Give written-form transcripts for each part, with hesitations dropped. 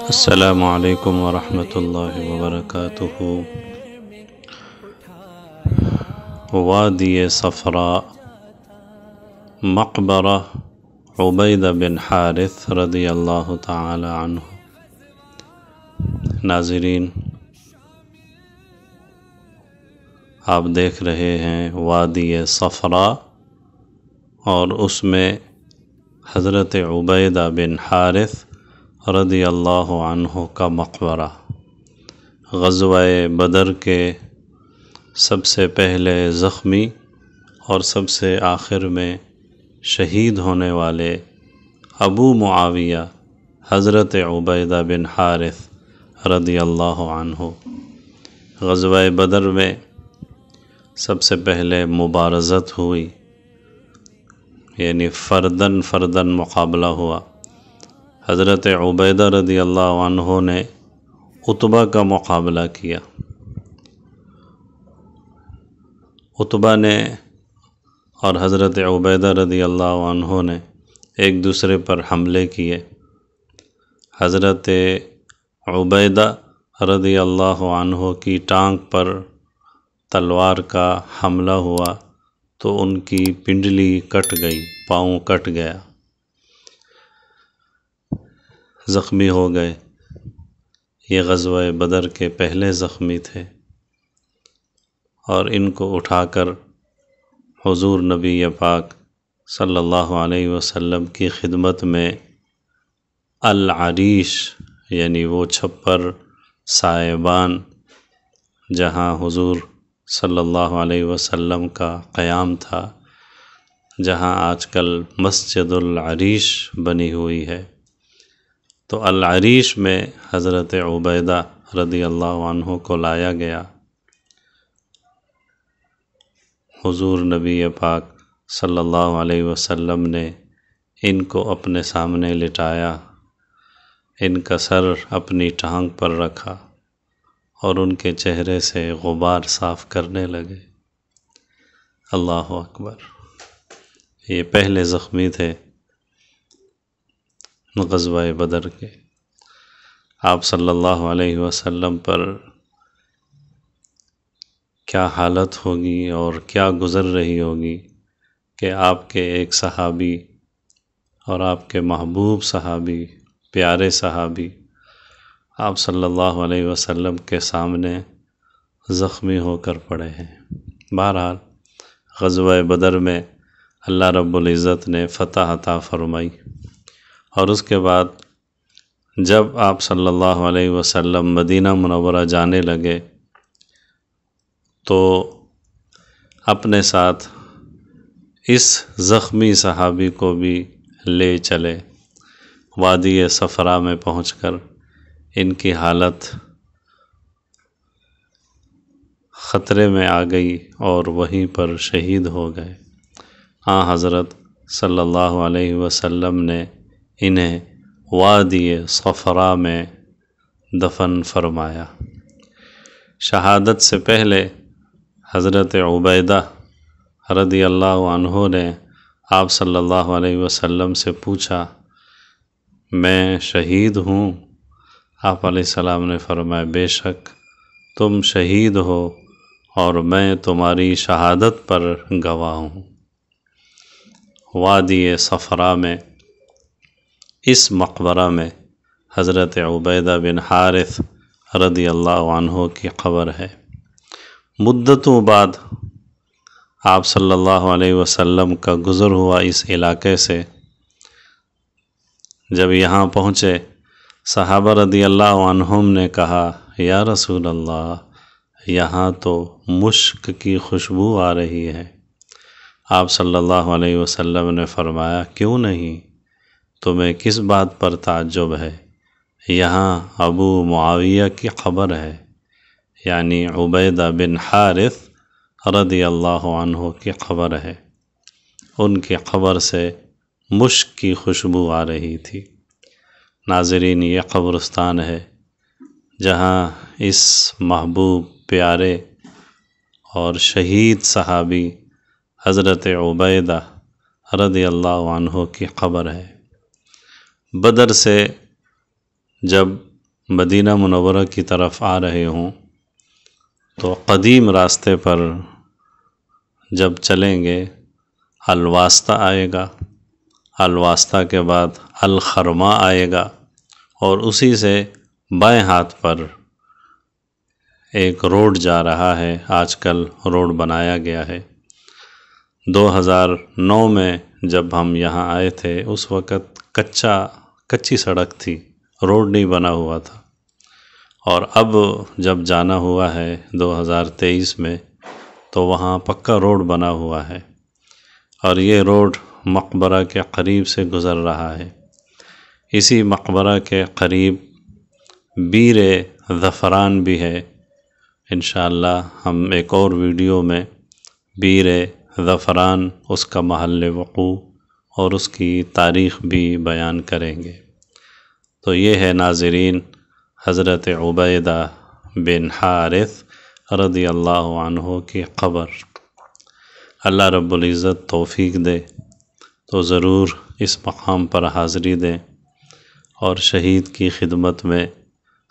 السلام علیکم ورحمۃ اللہ وبرکاتہ۔ وادی صفرا، مقبرہ عبیدہ بن حارث رضی اللہ تعالی عنہ۔ ناظرین، آپ دیکھ رہے ہیں وادی صفرا، اور اس میں حضرت عبیدہ بن حارث رضی اللہ عنہ کا مقبرہ۔ غزوہ بدر کے سب سے پہلے زخمی اور سب سے آخر میں شہید ہونے والے ابو معاویہ حضرت عبیدہ بن حارث رضی اللہ عنہ۔ غزوہ بدر میں سب سے پہلے مبارزت ہوئی، یعنی فردن مقابلہ ہوا۔ حضرت عبیدہ رضی اللہ عنہ نے عتبہ کا مقابلہ کیا۔ عتبہ نے اور حضرت عبیدہ رضی اللہ عنہ نے ایک دوسرے پر حملے کیے۔ حضرت عبیدہ رضی اللہ عنہ کی ٹانگ پر تلوار کا حملہ ہوا تو ان کی پنڈلی کٹ گئی، پاؤں کٹ گیا، زخمی ہو گئے۔ یہ غزوہ بدر کے پہلے زخمی تھے، اور ان کو اٹھا کر حضور نبی پاک صلی اللہ علیہ وسلم کی خدمت میں العریش، یعنی وہ چھپر سائبان جہاں حضور صلی اللہ علیہ وسلم کا قیام تھا، جہاں آج کل مسجد العریش بنی ہوئی ہے، تو العریش میں حضرت عبیدہ رضی اللہ عنہ کو لایا گیا۔ حضور نبی پاک صلی اللہ علیہ وسلم نے ان کو اپنے سامنے لٹایا، ان کا سر اپنی ٹانگ پر رکھا اور ان کے چہرے سے غبار صاف کرنے لگے۔ اللہ اکبر! یہ پہلے زخمی تھے غزوہ بدر کے۔ آپ صلی اللہ علیہ وسلم پر کیا حالت ہوگی اور کیا گزر رہی ہوگی کہ آپ کے ایک صحابی اور آپ کے محبوب صحابی، پیارے صحابی، آپ صلی اللہ علیہ وسلم کے سامنے زخمی ہو کر پڑے ہیں۔ بہرحال غزوہ بدر میں اللہ رب العزت نے فتح عطا فرمائی، اور اس کے بعد جب آپ صلی اللہ علیہ وسلم مدینہ منورہ جانے لگے تو اپنے ساتھ اس زخمی صحابی کو بھی لے چلے۔ وادی صفرا میں پہنچ کر ان کی حالت خطرے میں آ گئی اور وہیں پر شہید ہو گئے۔ حضرت صلی اللہ علیہ وسلم نے انہیں وادی صفرا میں دفن فرمایا۔ شہادت سے پہلے حضرت عبیدہ رضی اللہ عنہ نے آپ صلی اللہ علیہ وسلم سے پوچھا، میں شہید ہوں؟ آپ علیہ السلام نے فرمایا، بے شک تم شہید ہو، اور میں تمہاری شہادت پر گواہ ہوں۔ وادی صفرا میں اس مقبرہ میں حضرت عبیدہ بن حارث رضی اللہ عنہ کی قبر ہے۔ مدتوں بعد آپ صلی اللہ علیہ وسلم کا گزر ہوا اس علاقے سے۔ جب یہاں پہنچے، صحابہ رضی اللہ عنہم نے کہا، یا رسول اللہ، یہاں تو مشک کی خوشبو آ رہی ہے۔ آپ صلی اللہ علیہ وسلم نے فرمایا، کیوں نہیں؟ تمہیں کس بات پر تعجب ہے؟ یہاں ابو معاویہ کی قبر ہے، یعنی عبیدہ بن حارث رضی اللہ عنہ کی قبر ہے۔ ان کی قبر سے مشک کی خوشبو آ رہی تھی۔ ناظرین، یہ قبرستان ہے جہاں اس محبوب، پیارے اور شہید صحابی حضرت عبیدہ رضی اللہ عنہ کی قبر ہے۔ بدر سے جب مدینہ منورہ کی طرف آ رہے ہوں تو قدیم راستے پر جب چلیں گے الواسطہ آئے گا، الواسطہ کے بعد الخرما آئے گا، اور اسی سے بائیں ہاتھ پر ایک روڈ جا رہا ہے۔ آج کل روڈ بنایا گیا ہے۔ 2009 میں جب ہم یہاں آئے تھے اس وقت کچی سڑک تھی، روڈ نہیں بنا ہوا تھا، اور اب جب جانا ہوا ہے 2023 میں تو وہاں پکا روڈ بنا ہوا ہے، اور یہ روڈ مقبرہ کے قریب سے گزر رہا ہے۔ اسی مقبرہ کے قریب بیر زعفران بھی ہے۔ انشاءاللہ ہم ایک اور ویڈیو میں بیر زعفران، اس کا محل وقوع اور اس کی تاریخ بھی بیان کریں گے۔ تو یہ ہے ناظرین حضرت عبیدہ بن حارث رضی اللہ عنہ کی قبر۔ اللہ رب العزت توفیق دے تو ضرور اس مقام پر حاضری دیں اور شہید کی خدمت میں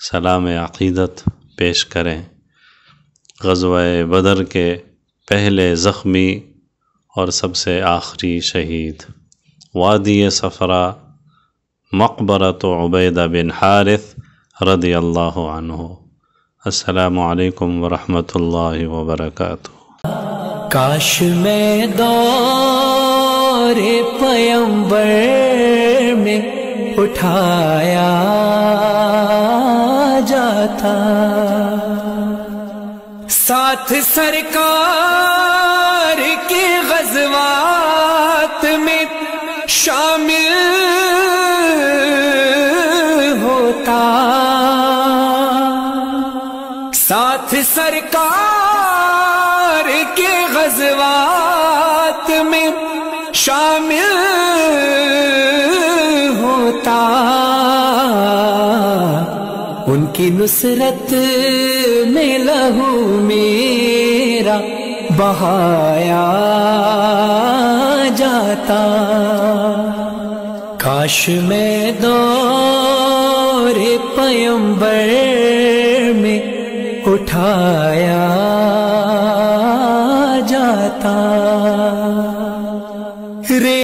سلام عقیدت پیش کریں۔ غزوہ بدر کے پہلے زخمی اور سب سے آخری شہید، وادی صفرا، مقبرۃ عبیدہ بن حارث رضی اللہ عنہ۔ السلام علیکم ورحمۃ اللہ وبرکاتہ۔ کاش میں دور پیمبر میں اٹھایا جاتا، ساتھ سرکار کے غزوات میں شامل ہوتا، ساتھ سرکار کے غزوات میں شامل ہوتا، ان کی نصرت میں لہو میرا بہایا جاتا۔ کاش میں دور پیمبر میں اٹھایا جاتا۔